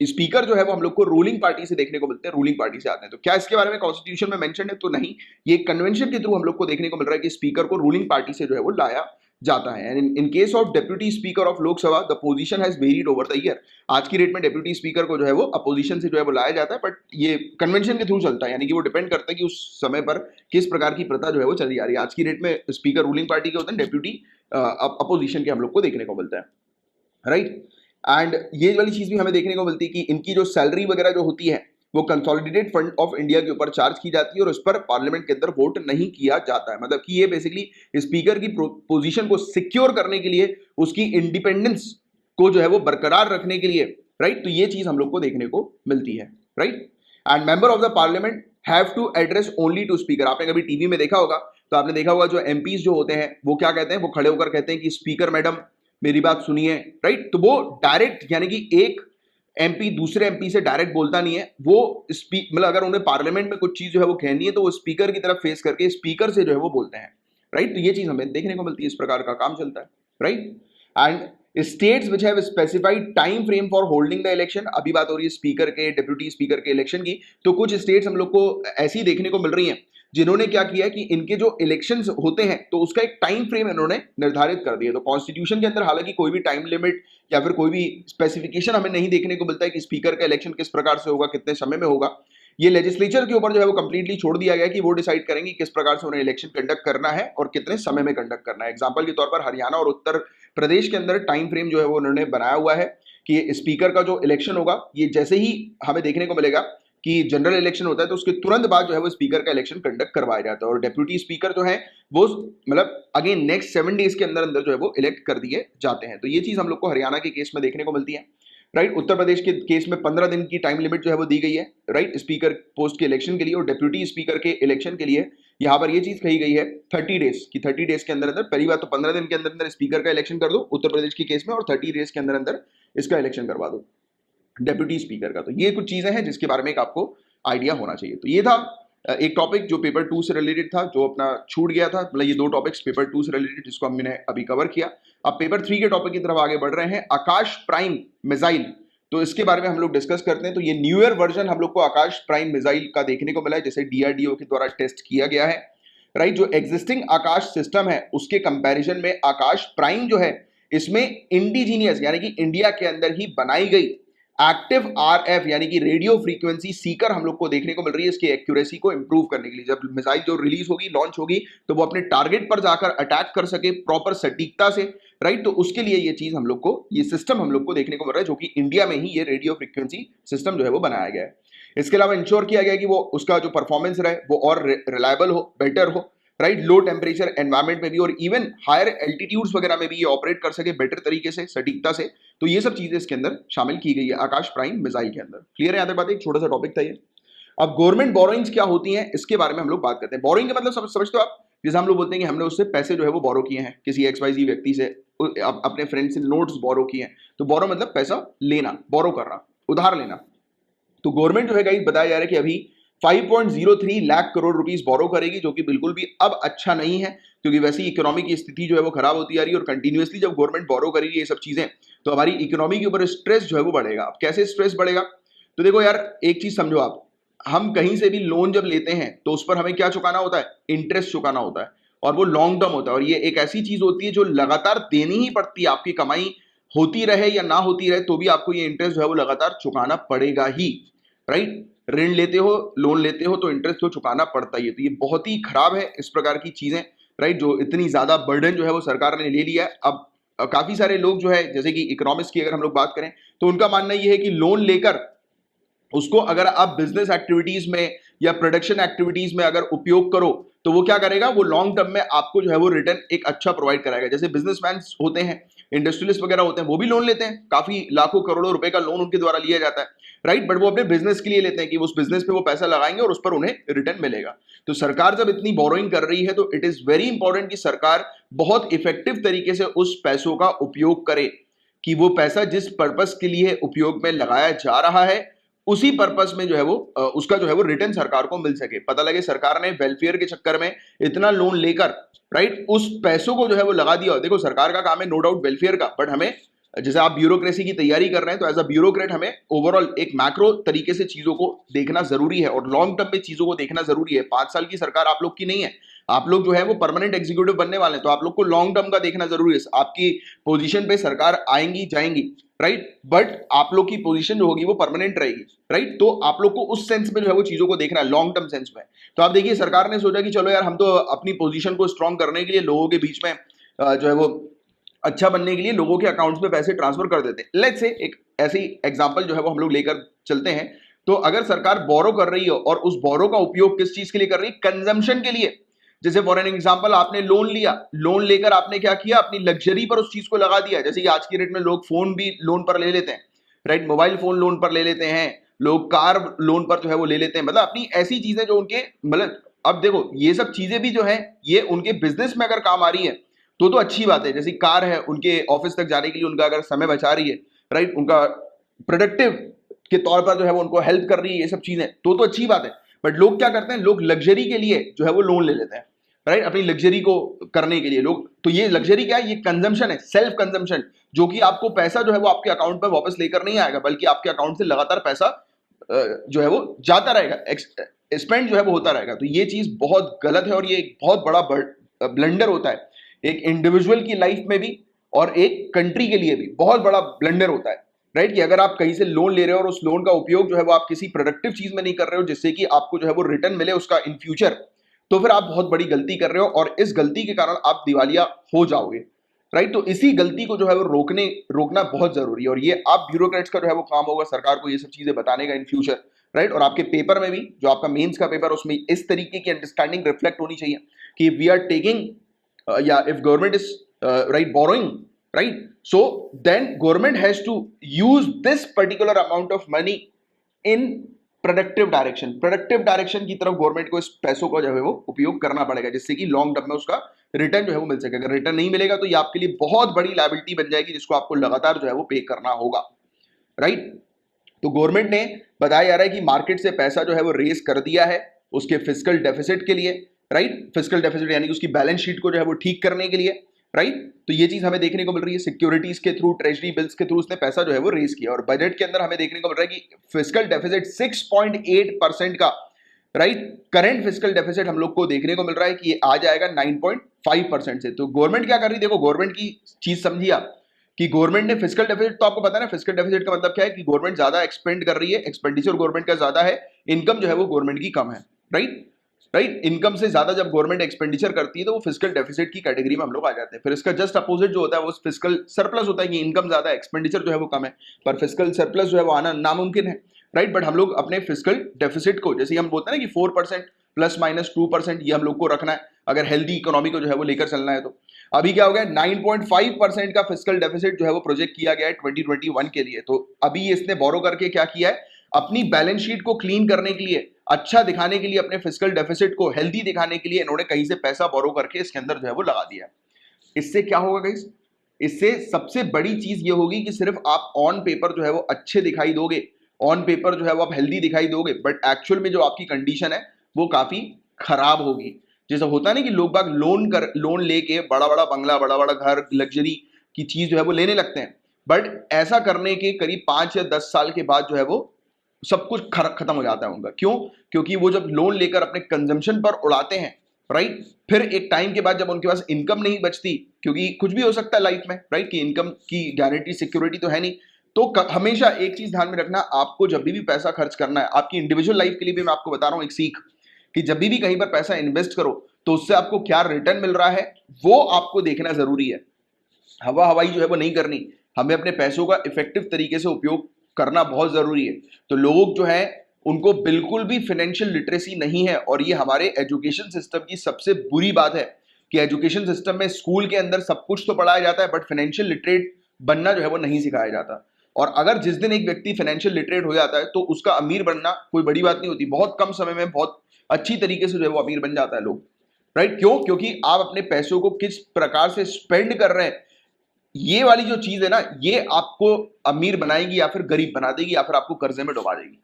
स्पीकर जो है वो हम लोग को रूलिंग पार्टी से देखने को मिलते हैं, रूलिंग पार्टी से आते हैं। तो क्या इसके बारे में कॉन्स्टिट्यूशन में मेंशन है, तो नहीं, ये कन्वेंशन के थ्रू हम लोग को देखने को मिल रहा है कि स्पीकर को रूलिंग पार्टी से जो है वो लाया जाता है। And in case of deputy speaker of Lok Sabha the position has varied over the year. आज की डेट में डेप्यूटी स्पीकर को जो है वो अपोजिशन से जो है वो लाया जाता है, बट ये कन्वेंशन के थ्रू चलता है, यानी कि वो डिपेंड करता है कि उस समय पर किस प्रकार की प्रथा जो है वो चली आ रही है। आज की डेट में स्पीकर रूलिंग पार्टी के होते हैं, डेप्यूटी अपोजिशन के हम लोग को देखने को मिलता है, राइट। एंड ये वाली चीज भी हमें देखने को मिलती है कि इनकी जो सैलरी वगैरह जो होती है वो कंसोलिडेटेड फंड ऑफ इंडिया के ऊपर चार्ज की जाती है और उस पर पार्लियामेंट के अंदर वोट नहीं किया जाता है। मतलब कि ये बेसिकली स्पीकर की पोजीशन को सिक्योर करने के लिए, उसकी इंडिपेंडेंस को जो है वो बरकरार रखने के लिए, राइट। तो ये चीज हम लोग को देखने को मिलती है, right. And member of the parliament have to address only to speaker. आपने कभी टीवी में देखा होगा, तो आपने देखा होगा जो एमपीज जो होते हैं वो क्या कहते हैं, वो खड़े होकर कहते हैं कि स्पीकर मैडम मेरी बात सुनिए, राइट। तो वो डायरेक्ट, यानी कि एक एमपी दूसरे एमपी से डायरेक्ट बोलता नहीं है, वो मतलब अगर उन्हें पार्लियामेंट में कुछ चीज जो है वो कहनी है तो वो स्पीकर की तरफ फेस करके स्पीकर से जो है वो बोलते हैं, राइट। तो ये चीज हमें देखने को मिलती है, इस प्रकार का काम चलता है, right. And states which have specified time frame for holding the election. अभी बात हो रही है स्पीकर के, डिप्यूटी स्पीकर के इलेक्शन की, तो कुछ स्टेट्स हम लोग को ऐसी देखने को मिल रही हैं जिन्होंने क्या किया कि इनके जो इलेक्शंस होते हैं तो उसका एक टाइम फ्रेम इन्होंने निर्धारित कर दिया। तो कॉन्स्टिट्यूशन के अंदर हालांकि कोई भी टाइम लिमिट या फिर कोई भी स्पेसिफिकेशन हमें नहीं देखने को मिलता है कि स्पीकर का इलेक्शन किस प्रकार से होगा, कितने समय में होगा। ये लेजिस्लेचर के ऊपर जो है वो कंप्लीटली छोड़ दिया गया कि वो डिसाइड करेंगे किस प्रकार से उन्हें इलेक्शन कंडक्ट करना है और कितने समय में कंडक्ट करना है। एग्जाम्पल के तौर पर हरियाणा और उत्तर प्रदेश के अंदर टाइम फ्रेम जो है वो उन्होंने बनाया हुआ है कि स्पीकर का जो इलेक्शन होगा, ये जैसे ही हमें देखने को मिलेगा कि जनरल इलेक्शन होता है तो उसके तुरंत बाद जो है वो स्पीकर का इलेक्शन कंडक्ट करवाया जाता है। और डेप्यूटी स्पीकर जो है वो मतलब अगेन नेक्स्ट 7 डेज के अंदर अंदर जो है वो इलेक्ट कर दिए जाते हैं। तो ये चीज हम लोग को हरियाणा के केस में देखने को मिलती है, राइट। उत्तर प्रदेश के केस में 15 दिन की टाइम लिमिट जो है वो दी गई है, राइट, स्पीकर पोस्ट के इलेक्शन के लिए। और डेप्यूटी स्पीकर के इलेक्शन के लिए यहाँ पर ये चीज कही गई है 30 डेज की, 30 डेज के अंदर अंदर, पहली बात तो 15 दिन के अंदर अंदर स्पीकर का इलेक्शन कर दो उत्तर प्रदेश के केस में, और 30 डेज के अंदर अंदर इसका इलेक्शन करवा दो डेप्यूटी स्पीकर का। तो ये कुछ चीजें हैं जिसके बारे में एक आपको आइडिया होना चाहिए। तो ये था एक टॉपिक जो पेपर 2 से रिलेटेड था, जो अपना छूट गया था। मतलब ये दो टॉपिक्स पेपर 2 से रिलेटेड जिसको हमने अभी कवर किया। अब पेपर 3 के टॉपिक की तरफ आगे बढ़ रहे हैं, आकाश प्राइम मिसाइल। तो इसके बारे में हम लोग डिस्कस करते हैं। तो ये न्यू ईयर वर्जन हम लोग को आकाश प्राइम मिसाइल का देखने को मिला है, जैसे डीआरडीओ के द्वारा टेस्ट किया गया है, राइट। जो एग्जिस्टिंग आकाश सिस्टम है उसके कंपैरिजन में आकाश प्राइम जो है इसमें इंडिजीनियस यानी कि इंडिया के अंदर ही बनाई गई एक्टिव आरएफ यानी कि रेडियो फ्रीक्वेंसी सीकर हम लोग को देखने को मिल रही है, इसकी एक्यूरेसी को इंप्रूव करने के लिए। जब मिसाइल जो रिलीज होगी, लॉन्च होगी, तो वो अपने टारगेट पर जाकर अटैक कर सके प्रॉपर सटीकता से, राइट। तो उसके लिए ये चीज हम लोग को, ये सिस्टम हम लोग को देखने को मिल रहा है, जो कि इंडिया में ही ये रेडियो फ्रीक्वेंसी सिस्टम जो है वो बनाया गया है। इसके अलावा इंश्योर किया गया कि वो उसका जो परफॉर्मेंस रहे वो और रिलायबल हो, बेटर हो, राइट। लो टेम्परेचर एनवायरमेंट में भी और इवन हायर एल्टीट्यूड्स वगैरह में भी ये ऑपरेट कर सके बेटर तरीके से, सटीकता से। तो ये सब चीजें इसके अंदर शामिल की गई है आकाश प्राइम मिसाइल के अंदर। क्लियर है यहाँ तक बात? एक छोटा सा टॉपिक था ये। अब गवर्नमेंट बोरोइंग्स क्या होती हैं इसके बारे में हम लोग बात करते हैं। बोरोइंग का मतलब समझते हो आप? जैसे हम लोग बोलते हैं कि हमने उससे पैसे जो है वो बोरो किए हैं, किसी XYZ व्यक्ति से, अपने फ्रेंड से नोट्स बोरो किए हैं। तो बोरो मतलब पैसा लेना, बोरो करना, उधार लेना। तो गवर्नमेंट जो है गाइस बताया जा रहा है कि अभी 5.03 लाख करोड़ रुपीस बोरो करेगी, जो कि बिल्कुल भी अब अच्छा नहीं है, क्योंकि वैसे ही इकोनॉमी की स्थिति जो है वो खराब होती जा रही है। और कंटिन्यूअसली जब गवर्नमेंट बोरो करेगी ये सब चीजें, तो हमारी इकोनॉमी के ऊपर स्ट्रेस जो है वो बढ़ेगा। अब कैसे स्ट्रेस बढ़ेगा? तो देखो यार, एक चीज समझो आप, हम कहीं से भी लोन जब लेते हैं तो उस पर हमें क्या चुकाना होता है? इंटरेस्ट चुकाना होता है, और वो लॉन्ग टर्म होता है। और ये एक ऐसी चीज होती है जो लगातार देनी ही पड़ती है, आपकी कमाई होती रहे या ना होती रहे तो भी आपको ये इंटरेस्ट जो है वो लगातार चुकाना पड़ेगा ही, राइट। ऋण लेते हो, लोन लेते हो तो इंटरेस्ट तो चुकाना पड़ता ही है। तो ये बहुत ही खराब है इस प्रकार की चीजें, राइट, जो इतनी ज्यादा बर्डन जो है वो सरकार ने ले लिया है। अब काफी सारे लोग जो है, जैसे कि इकोनॉमिक्स की अगर हम लोग बात करें तो उनका मानना यह है कि लोन लेकर उसको अगर आप बिजनेस एक्टिविटीज में या प्रोडक्शन एक्टिविटीज में अगर उपयोग करो तो वो क्या करेगा? वो लॉन्ग टर्म में आपको जो है वो रिटर्न एक अच्छा प्रोवाइड कराएगा। जैसे बिजनेसमैन होते हैं इंडस्ट्रियलिस्ट वगैरह होते हैं वो भी लोन लेते हैं, काफी लाखों करोड़ों रुपए का लोन उनके द्वारा लिया जाता है, राइट। बट वो अपने बिजनेस के लिए लेते हैं कि उस बिजनेस पे वो पैसा लगाएंगे और उस पर उन्हें रिटर्न मिलेगा। तो सरकार जब इतनी बोरोइंग कर रही है तो इट इज वेरी इंपॉर्टेंट कि सरकार बहुत इफेक्टिव तरीके से उस पैसों का उपयोग करे, कि वो पैसा जिस पर्पस के लिए उपयोग में लगाया जा रहा है उसी पर्पस में जो है वो उसका जो है वो रिटर्न सरकार को मिल सके। पता लगे सरकार ने वेलफेयर के चक्कर में इतना लोन लेकर, राइट, उस पैसों को जो है वो लगा दिया। देखो सरकार का काम है नो डाउट वेलफेयर का, बट हमें, जैसे आप ब्यूरोक्रेसी की तैयारी कर रहे हैं तो एज अ ब्यूरोक्रेट हमें ओवरऑल एक मैक्रो तरीके से चीजों को देखना जरूरी है और लॉन्ग टर्म में चीजों को देखना जरूरी है। 5 साल की सरकार आप लोग की नहीं है, आप लोग जो है वो परमानेंट एग्जीक्यूटिव बनने वाले हैं, तो आप लोग को लॉन्ग टर्म का देखना जरूरी है। आपकी पोजीशन पे सरकार आएंगी जाएंगी, राइट, बट आप लोग की पोजीशन जो होगी वो परमानेंट रहेगी, राइट। तो आप लोग को उस सेंस में जो है वो चीजों को देखना है, लॉन्ग टर्म सेंस में। तो आप देखिए सरकार ने सोचा कि चलो यार हम तो अपनी पोजीशन को स्ट्रॉन्ग करने के लिए लोगों के बीच में जो है वो अच्छा बनने के लिए लोगों के अकाउंट्स में पैसे ट्रांसफर कर देते हैं। लेट्स से एक ऐसी एग्जांपल जो है वो हम लोग लेकर चलते हैं। तो अगर सरकार बोरो कर रही है और उस बोरो का उपयोग किस चीज के लिए कर रही है, कंजम्पशन के लिए। जैसे फॉर एन एग्जांपल आपने लोन लिया, लोन लेकर आपने क्या किया, अपनी लग्जरी पर उस चीज को लगा दिया। जैसे कि आज की डेट में लोग फोन भी लोन पर ले लेते हैं, राइट, मोबाइल फोन लोन पर ले लेते हैं, लोग कार लोन पर जो है वो ले लेते हैं, मतलब अपनी ऐसी चीजें जो उनके, मतलब अब देखो ये सब चीजें भी जो है ये उनके बिजनेस में अगर काम आ रही है तो अच्छी बात है। जैसे कार है, उनके ऑफिस तक जाने के लिए उनका अगर समय बचा रही है, राइट, उनका प्रोडक्टिव के तौर पर जो है वो उनको हेल्प कर रही है, ये सब चीजें तो अच्छी बात है। बट लोग क्या करते हैं, लोग लग्जरी के लिए जो है वो लोन ले लेते हैं, राइट, अपनी लग्जरी को करने के लिए लोग। तो ये लग्जरी क्या है, ये कंजम्पशन है, सेल्फ कंजम्पशन, जो कि आपको पैसा जो है वो आपके अकाउंट में वापस लेकर नहीं आएगा, बल्कि आपके अकाउंट से लगातार पैसा जो है वो जाता रहेगा, स्पेंड जो है वो होता रहेगा। तो ये चीज बहुत गलत है और ये एक बहुत बड़ा ब्लंडर होता है, एक इंडिविजुअल की लाइफ में भी और एक कंट्री के लिए भी बहुत बड़ा ब्लंडर होता है, राइट। कि अगर आप कहीं से लोन ले रहे हो और उस लोन का उपयोग जो है वो आप किसी प्रोडक्टिव चीज में नहीं कर रहे हो जिससे कि आपको जो है वो रिटर्न मिले उसका इन फ्यूचर, तो फिर आप बहुत बड़ी गलती कर रहे हो और इस गलती के कारण आप दिवालिया हो जाओगे, राइट। तो इसी गलती को जो है वो रोकना बहुत जरूरी है और ये आप ब्यूरोक्रेट्स का जो है वो काम होगा सरकार को ये सब चीजें बताने का इन फ्यूचर, राइट। और आपके पेपर में भी, जो आपका मेंस का पेपर, उसमें इस तरीके की अंडरस्टैंडिंग रिफ्लेक्ट होनी चाहिए कि we are taking if government is right borrowing, right, so then government has to use this particular amount of money in productive direction की तरफ गवर्नमेंट को इस पैसों का जो है वो उपयोग करना पड़ेगा, जिससे कि लॉन्ग टर्म में उसका रिटर्न जो है वो मिल सके। अगर रिटर्न नहीं मिलेगा तो ये आपके लिए बहुत बड़ी लायबिलिटी बन जाएगी जिसको आपको लगातार जो है वो पे करना होगा, राइट। तो गवर्नमेंट ने बताया जा रहा है कि मार्केट से पैसा जो है वो रेज कर दिया है उसके फिस्कल डेफिसिट के लिए, राइट। फिस्कल डेफिसिट यानी कि उसकी बैलेंस शीट को जो है वो ठीक करने के लिए, राइट। तो ये चीज हमें देखने को मिल रही है, सिक्योरिटीज के थ्रू, ट्रेजरी बिल्स के थ्रू उसने पैसा जो है वो रेज किया। और बजट के अंदर हमें देखने को मिल रहा है कि फिस्कल डेफिसिट 6.8% का, राइट, करंट फिस्कल डेफिसिट हम लोग को देखने को मिल रहा है कि ये आ जाएगा 9.5% से। तो गवर्नमेंट क्या कर रही है, देखो गवर्नमेंट की चीज समझिए आप कि गवर्नमेंट ने फिस्कल डेफिसिट, तो आपको पता है ना फिस्कल डेफिसिट का मतलब क्या है कि गवर्नमेंट ज्यादा एक्सपेंड कर रही है, एक्सपेंडिचर गवर्नमेंट का ज्यादा है, इनकम जो है वो गवर्नमेंट की कम है, राइट। इनकम से ज्यादा जब गवर्नमेंट एक्सपेंडिचर करती है तो वो फिस्कल डेफिसिट की कैटेगरी में हम लोग आ जाते हैं। फिर इसका जस्ट अपोजिट जो होता है वो फिस्कल सरप्लस होता है कि इनकम ज्यादा है, एक्सपेंडिचर जो है वो कम है, पर फिस्कल सरप्लस जो है वो आना नामुमकिन है, राइट। बट हम लोग अपने फिस्कल डेफिसिट को, जैसे हम बोलते हैं ना कि 4% ±2% ये हम लोग को रखना है अगर हेल्दी इकोनॉमी को जो है वो लेकर चलना है। तो अभी क्या हो गया, 9.5% का फिस्कल डेफिसिट जो है वो प्रोजेक्ट किया गया है 2021 के लिए। तो अभी इसने बोरो करके क्या किया है, अपनी बैलेंस शीट को क्लीन करने के लिए, अच्छा दिखाने के लिए, अपने फिस्कल डेफिसिट को हेल्दी दिखाने के लिए इन्होंने कहीं से पैसा बोरो करके इसके अंदर जो है वो लगा दिया। इससे क्या होगा गाइस, इससे सबसे बड़ी चीज ये होगी कि सिर्फ आप ऑन पेपर जो है वो अच्छे दिखाई दोगे, ऑन पेपर जो है वो आप हेल्दी दिखाई दोगे, बट एक्चुअल में जो आपकी कंडीशन है वो काफी खराब होगी। जैसा होता है ना कि लोग बाग लोन लेके बड़ा बड़ा बंगला, बड़ा बड़ा घर, लग्जरी की चीज जो है वो लेने लगते हैं, बट ऐसा करने के करीब 5 या 10 साल के बाद जो है वो सब कुछ खत्म हो जाता है उनका। क्यों? क्योंकि वो जब लोन लेकर अपने कंजम्पशन पर उड़ाते हैं, राइट, फिर एक टाइम के बाद जब उनके पास इनकम नहीं बचती, क्योंकि कुछ भी हो सकता है लाइफ में, राइट, कि इनकम की गारंटी सिक्योरिटी तो है नहीं, तो हमेशा एक चीज ध्यान में रखना, आपको जब भी पैसा खर्च करना है आपकी इंडिविजुअल लाइफ के लिए भी, मैं आपको बता रहा हूं एक सीख, कि जब भी कहीं पर पैसा इन्वेस्ट करो तो उससे आपको क्या रिटर्न मिल रहा है वो आपको देखना जरूरी है। हवा हवाई जो है वो नहीं करनी, हमें अपने पैसों का इफेक्टिव तरीके से उपयोग करना बहुत जरूरी है। तो लोग जो है उनको बिल्कुल भी फाइनेंशियल लिटरेसी नहीं है और ये हमारे एजुकेशन सिस्टम की सबसे बुरी बात है कि एजुकेशन सिस्टम में स्कूल के अंदर सब कुछ तो पढ़ाया जाता है, बट फाइनेंशियल लिटरेट बनना जो है वो नहीं सिखाया जाता। और अगर जिस दिन एक व्यक्ति फाइनेंशियल लिटरेट हो जाता है तो उसका अमीर बनना कोई बड़ी बात नहीं होती, बहुत कम समय में बहुत अच्छी तरीके से जो है वो अमीर बन जाता है लोग, राइट? क्यों? क्योंकि आप अपने पैसों को किस प्रकार से स्पेंड कर रहे हैं, ये वाली जो चीज है ना, ये आपको अमीर बनाएगी या फिर गरीब बना देगी या फिर आपको कर्जे में डुबा देगी,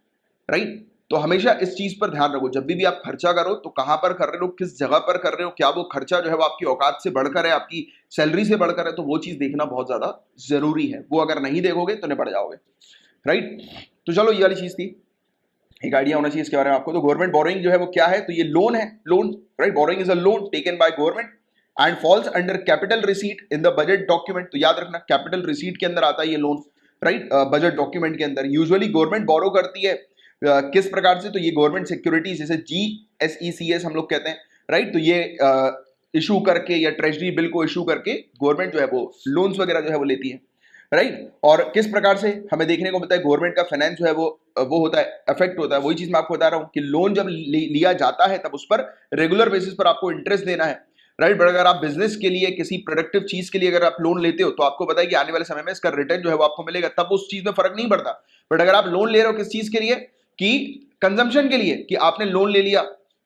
राइट? तो हमेशा इस चीज पर ध्यान रखो, जब भी आप खर्चा करो तो कहां पर कर रहे हो, किस जगह पर कर रहे हो, क्या वो खर्चा जो है वो आपकी औकात से बढ़कर है, आपकी सैलरी से बढ़कर है, तो वो चीज देखना बहुत ज्यादा जरूरी है। वो अगर नहीं देखोगे तो निपट जाओगे, राइट? तो चलो, ये वाली चीज थी, एक आइडिया होना चाहिए इसके बारे में आपको। तो गवर्नमेंट बोरोइंग जो है वो क्या है, तो ये लोन है, loan, right? Borrowing is a loan taken by government and falls under capital receipt in the budget document. तो याद रखना, कैपिटल रिसीट के अंदर आता है ये लोन, राइट? बजट डॉक्यूमेंट के अंदर यूजुअली गवर्नमेंट बोरो करती है किस प्रकार से, तो ये गवर्नमेंट सिक्योरिटीज, जैसे GSECS हम लोग कहते हैं, राइट? तो ये इशू करके या ट्रेजरी बिल को इशू करके गवर्नमेंट जो है वो लोन्स वगैरह जो है वो लेती है, राइट? और किस प्रकार से हमें देखने को मिलता है गवर्नमेंट का फाइनेंस जो है वो होता है, अफेक्ट होता है। वही चीज मैं आपको बता रहा हूं कि लोन जब लिया जाता है तब उस पर रेगुलर बेसिस पर आपको इंटरेस्ट देना है, राइट? बट अगर आप बिजनेस के लिए, किसी प्रोडक्टिव चीज के लिए अगर आप लोन लेते हो तो आपको पता है कि आने वाले समय में इसका रिटर्न जो है वो आपको मिलेगा, तब उस चीज में फर्क नहीं पड़ता। बट अगर आप लोन ले रहे हो किस चीज के लिए, कि कंजम्पशन के लिए, कि आपने लोन ले लिया,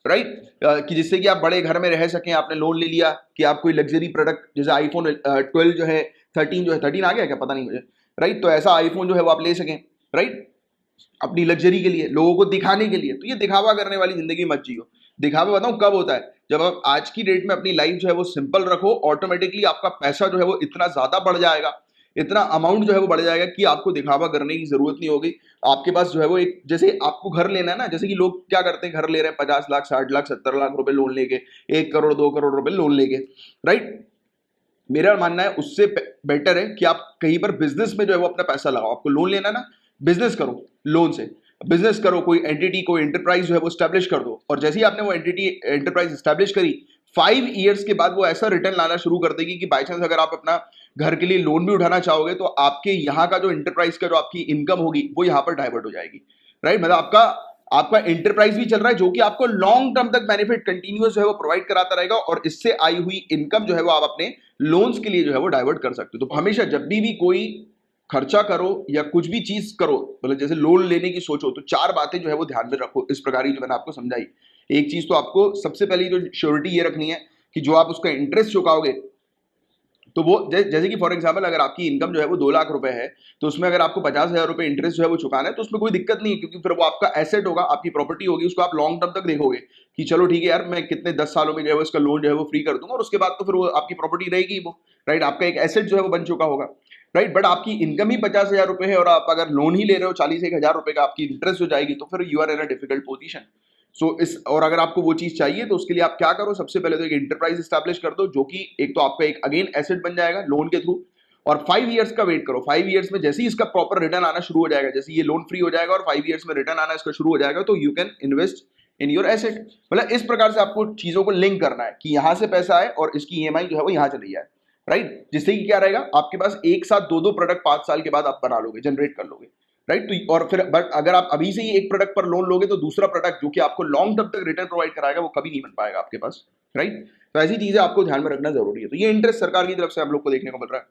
राइट, कि जिससे कि आप बड़े घर में रह सकें, आपने लोन ले लिया कि आप कोई लग्जरी प्रोडक्ट, जैसे आईफोन 12 जो है, 13 जो है, 13 आ गया क्या पता नहीं मुझे, राइट? तो ऐसा आईफोन जो है वो आप ले सकें, राइट, अपनी लग्जरी के लिए, लोगों को दिखाने के लिए। तो ये दिखावा करने वाली जिंदगी मत जियो। दिखावा बताऊं कब होता है, जब आप आज की डेट में अपनी लाइफ जो है वो सिंपल रखो, ऑटोमेटिकली आपका पैसा जो है वो इतना ज्यादा बढ़ जाएगा, इतना अमाउंट जो है वो बढ़ जाएगा कि आपको दिखावा करने की जरूरत नहीं होगी। आपके पास जो है वो एक, जैसे आपको घर लेना है ना, जैसे कि लोग क्या करते हैं, घर ले रहे हैं 50 लाख 60 लाख 70 लाख रुपए लोन लेके, 1 करोड़ 2 करोड़ रुपए लोन लेके, राइट? मेरा मानना है उससे बेटर है कि आप कहीं पर बिजनेस में जो है वो अपना पैसा लगाओ। आपको लोन लेना ना, बिजनेस करो, लोन से बिजनेस करो, कोई एंटिटी, कोई एंटरप्राइज जो है वो स्टैब्लिश कर दो, और जैसे ही आपने वो एंटिटी एंटरप्राइज स्टैब्लिश करी, 5 ईयर्स के बाद वो ऐसा रिटर्न लाना शुरू कर देगी कि बाई चांस अगर आप अपना घर के लिए लोन भी उठाना चाहोगे तो आपके यहाँ का जो एंटरप्राइज का जो आपकी इनकम होगी वो यहाँ पर डाइवर्ट हो जाएगी, राइट? मतलब आपका एंटरप्राइज भी चल रहा है जो कि आपको लॉन्ग टर्म तक बेनिफिट कंटिन्यूअस जो है वो प्रोवाइड कराता रहेगा, और इससे आई हुई इनकम जो है वो आप अपने लोन्स के लिए जो है वो डाइवर्ट कर सकते हो। तो हमेशा जब भी कोई खर्चा करो या कुछ भी चीज करो, मतलब जैसे लोन लेने की सोचो, तो 4 बातें जो है वो ध्यान में रखो इस प्रकार की जो मैंने आपको समझाई। एक चीज तो आपको सबसे पहले जो श्योरिटी ये रखनी है कि जो आप उसका इंटरेस्ट चुकाओगे, तो वो जैसे कि फॉर एग्जांपल अगर आपकी इनकम जो है वो 2 लाख रुपए है, तो उसमें अगर आपको 50,000 रुपए इंटरेस्ट जो है वो चुकाना है, तो उसमें कोई दिक्कत नहीं है, क्योंकि फिर वो आपका एसेट होगा, आपकी प्रॉपर्टी होगी, उसको आप लॉन्ग टर्म तक देखोगे कि चलो ठीक है यार, मैं कितने 10 सालों में जो है वो इसका लोन जो है वो फ्री कर दूंगा, और उसके बाद तो फिर वो आपकी प्रॉपर्टी रहेगी वो, राइट? आपका एक एसेट जो है वो बन चुका होगा, राइट? बट आपकी इनकम ही 50,000 रुपए है और आप अगर लोन ही ले रहे हो 40,000 रुपए का, आपकी इंटरेस्ट हो जाएगी, तो फिर you are in a difficult position. और अगर आपको वो चीज चाहिए तो उसके लिए आप क्या करो, सबसे पहले तो एक एंटरप्राइज स्टैब्लिश कर दो, जो कि एक तो आपका एक अगेन एसेट बन जाएगा लोन के थ्रू, और 5 ईयर्स का वेट करो। 5 ईयर्स में जैसे ही इसका प्रॉपर रिटर्न आना शुरू हो जाएगा, जैसे ये लोन फ्री हो जाएगा और 5 ईयर्स में रिटर्न आना इसका शुरू हो जाएगा, तो you can invest in your asset. मतलब इस प्रकार से आपको चीजों को लिंक करना है कि यहां से पैसा आए और इसकी ईएमआई जो है वो यहां चली जाए, राइट? जिससे कि क्या रहेगा, आपके पास एक साथ 2 प्रोडक्ट 5 साल के बाद आप बना लोगे, जनरेट कर लोगे, राइट? तो और फिर बट अगर आप अभी से ही एक प्रोडक्ट पर लोन लोगे तो दूसरा प्रोडक्ट जो कि आपको लॉन्ग टर्म तक रिटर्न प्रोवाइड कराएगा वो कभी नहीं बन पाएगा आपके पास, राइट? तो ऐसी चीजें आपको ध्यान में रखना जरूरी है। तो ये इंटरेस्ट सरकार की तरफ से हम लोग को देखने को मिल रहा है।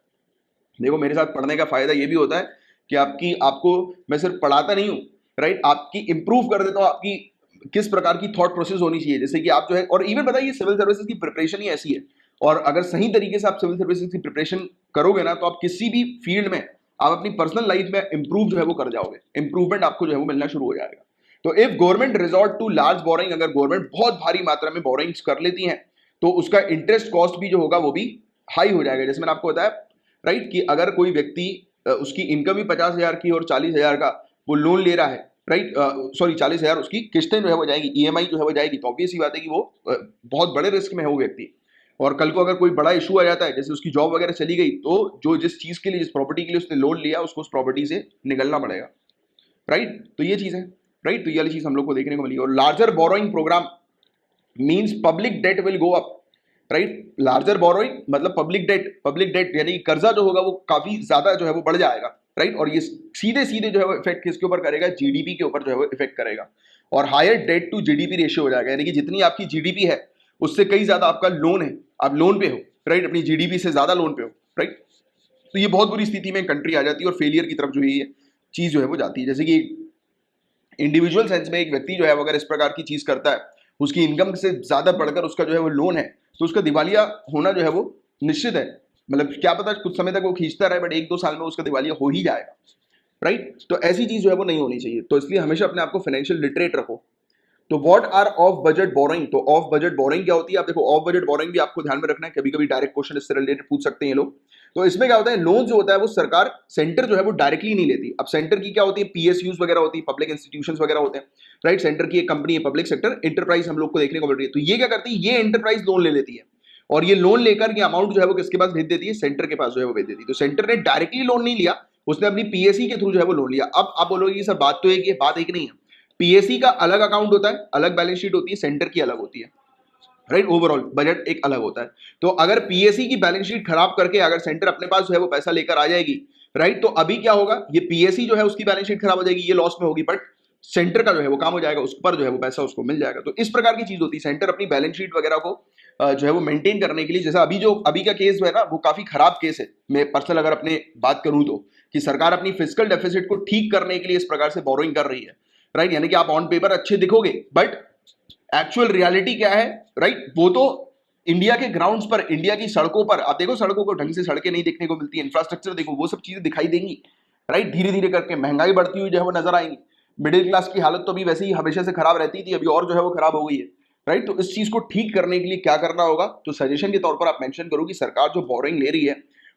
देखो, मेरे साथ पढ़ने का फायदा ये भी होता है कि आपको मैं सिर्फ पढ़ाता नहीं हूँ, राइट? आपकी इंप्रूव कर देता हूँ, आपकी किस प्रकार की थॉट प्रोसेस होनी चाहिए, जैसे कि आप जो है, और इवन बताइए सिविल सर्विसेज की प्रिपरेशन ही ऐसी है, और अगर सही तरीके से आप सिविल सर्विसेज की प्रिपरेशन करोगे ना, तो आप किसी भी फील्ड में आप अपनी पर्सनल लाइफ में इंप्रूव जो है वो कर जाओगे, इंप्रूवमेंट आपको जो है वो मिलना शुरू हो जाएगा। तो if government resort to large boring, अगर गवर्नमेंट बहुत भारी मात्रा में बोरिंग्स कर लेती है तो उसका इंटरेस्ट कॉस्ट भी जो होगा वो भी हाई हो जाएगा। जैसे मैंने आपको बताया, राइट, कि अगर कोई व्यक्ति उसकी इनकम ही 50,000 की और 40,000 का वो लोन ले रहा है, राइट, सॉरी 40,000 उसकी किस्तें जो है वो जाएगी, ईएमआई जो है वो जाएगी, तो ऑब्वियस ही बात है कि वो बहुत बड़े रिस्क में है वो व्यक्ति। और कल को अगर कोई बड़ा इशू आ जाता है, जैसे उसकी जॉब वगैरह चली गई, तो जो जिस चीज के लिए, जिस प्रॉपर्टी के लिए उसने लोन लिया, उसको उस प्रॉपर्टी से निकलना पड़ेगा, राइट? तो ये चीज है, राइट? तो ये वाली चीज हम लोग को देखने को मिली। और larger borrowing programme means public debt will go up, right? Larger borrowing मतलब पब्लिक डेट यानी कर्जा जो होगा वो काफी ज्यादा जो है वो बढ़ जाएगा, राइट? और ये सीधे सीधे जो है वो इफेक्ट किसके ऊपर करेगा, जीडीपी के ऊपर जो है वो इफेक्ट करेगा, और higher debt to GDP ratio हो जाएगा, यानी कि जितनी आपकी जीडीपी है उससे कई ज्यादा आपका लोन है, आप लोन पे हो, राइट, अपनी जीडीपी से ज्यादा लोन पे हो, राइट। तो ये बहुत बुरी स्थिति में कंट्री आ जाती है और फेलियर की तरफ जो है चीज जो है वो जाती है। जैसे कि इंडिविजुअल सेंस में एक व्यक्ति जो है अगर इस प्रकार की चीज करता है, उसकी इनकम से ज्यादा बढ़कर उसका जो है वो लोन है, तो उसका दिवालिया होना जो है वो निश्चित है। मतलब क्या पता कुछ समय तक वो खींचता रहे, बट 1-2 साल में उसका दिवालिया हो ही जाएगा, राइट। तो ऐसी चीज जो है वो नहीं होनी चाहिए। तो इसलिए हमेशा अपने आप को फाइनेंशियल लिटरेट रखो। तो what are off budget boring, तो ऑफ बजट बोरिंग क्या होती है? आप देखो, ऑफ बजट बोरिंग भी आपको ध्यान में रखना है, कभी कभी डायरेक्ट क्वेश्चन इससे रिलेटेड पूछ सकते हैं ये लोग। तो इसमें क्या होता है, लोन जो होता है वो सरकार, सेंटर जो है वो डायरेक्टली नहीं लेती। अब सेंटर की क्या होती है, पीएसयूज वगैरह होती है, पब्लिक इंस्टीट्यूशंस वगैरह होते हैं, राइट। सेंटर की एक कंपनी है, पब्लिक सेक्टर इंटरप्राइज हम लोग को देखने को मिल रही है। तो ये क्या करती है, ये इंटरप्राइज लोन ले लेती है और ये लोन लेकर ये अमाउंट जो है वो किसके पास भेज देती है, सेंटर के पास जो है वो भेज देती है। तो सेंटर ने डायरेक्टली लोन नहीं लिया, उसने अपनी पीएससी के थ्रू जो है वो लोन लिया। अब आप बोलोगे कि सर बात तो एक ही है, बात एक नहीं है। पीएससी का अलग अकाउंट होता है, अलग बैलेंस शीट होती है, सेंटर की अलग होती है, राइट। ओवरऑल बजट एक अलग होता है। तो अगर पीएससी की बैलेंस शीट खराब करके अगर सेंटर अपने पास जो है वो पैसा लेकर आ जाएगी, राइट, तो अभी क्या होगा, ये पीएससी जो है उसकी बैलेंस शीट खराब हो जाएगी, ये लॉस में होगी, बट सेंटर का जो है वो काम हो जाएगा, उस पर जो है वो पैसा उसको मिल जाएगा। तो इस प्रकार की चीज होती है। सेंटर अपनी बैलेंस शीट वगैरह को जो है वो मेंटेन करने के लिए, जैसा अभी का केस जो है ना वो काफी खराब केस है, मैं पर्सनल अगर अपने बात करूं तो, कि सरकार अपनी फिजिकल डेफिसिट को ठीक करने के लिए इस प्रकार से बोरोइंग कर रही है, राइट। यानी कि आप ऑन पेपर अच्छे दिखोगे, बट एक्चुअल रियलिटी क्या है, राइट, वो तो इंडिया के ग्राउंड्स पर, इंडिया की सड़कों पर आप देखो, सड़कों को ढंग से सड़कें नहीं देखने को मिलती, इंफ्रास्ट्रक्चर देखो, वो सब चीजें दिखाई देंगी, राइट। धीरे धीरे करके महंगाई बढ़ती हुई जो है वो नजर आएंगी। मिडिल क्लास की हालत तो अभी वैसे ही हमेशा से खराब रहती थी, अभी और जो है वो खराब हो गई है, राइट। तो इस चीज को ठीक करने के लिए क्या करना होगा, तो सजेशन के तौर पर आप मेंशन करो कि सरकार जो बोरिंग ले रही है,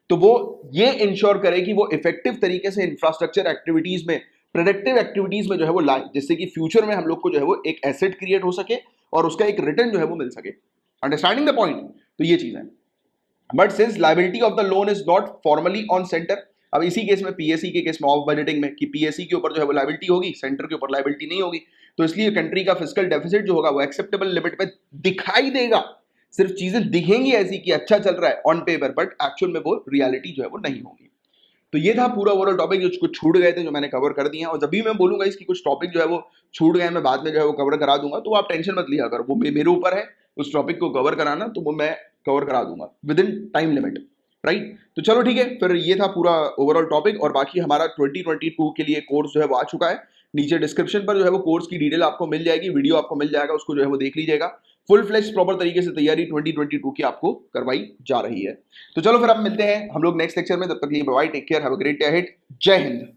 तो वो ये इंश्योर करे कि वो इफेक्टिव तरीके से इंफ्रास्ट्रक्चर एक्टिविटीज में, प्रोडक्टिव एक्टिविटीज में जो है वो लाए, जिससे कि फ्यूचर में हम लोग को जो है वो एक एसेट क्रिएट हो सके और उसका एक रिटर्न जो है वो मिल सके। Understanding the point? तो ये चीज है। But since liability of the loan is not formally on centre, अब इसी केस में, पीएससी के केस में, ऑफ बजटिंग में, कि पीएससी के ऊपर जो है वो लायबिलिटी होगी, सेंटर के ऊपर लायबिलिटी नहीं होगी, तो इसलिए कंट्री का फिजिकल डेफिसिट जो होगा वो एक्सेप्टेबल लिमिट में दिखाई देगा। सिर्फ चीजें दिखेंगी ऐसी कि अच्छा चल रहा है ऑन पेपर, बट एक्चुअल में वो रियलिटी जो है वो नहीं होगी। तो ये था पूरा ओवरऑल टॉपिक, जो कुछ छूट गए थे जो मैंने कवर कर दिए हैं। और जब भी मैं बोलूंगा इसकी कुछ टॉपिक जो है वो छूट गए, मैं बाद में जो है वो कवर करा दूंगा, तो आप टेंशन मत लिया अगर वो मेरे ऊपर है उस टॉपिक को कवर कराना, तो वो मैं कवर करा दूंगा with in time limit, right. तो चलो ठीक है, फिर ये था पूरा ओवरऑल टॉपिक। और बाकी हमारा 2022 के लिए कोर्स जो है वो आ चुका है, नीचे डिस्क्रिप्शन पर जो है वो कोर्स की डिटेल आपको मिल जाएगी, वीडियो आपको मिल जाएगा, उसको जो है वो देख लीजिएगा। फुल फ्लेश प्रॉपर तरीके से तैयारी 2022 की आपको करवाई जा रही है। तो चलो फिर अब मिलते हैं हम लोग नेक्स्ट लेक्चर में, तब तक के लिए bye, take care, have a great day ahead, जय हिंद।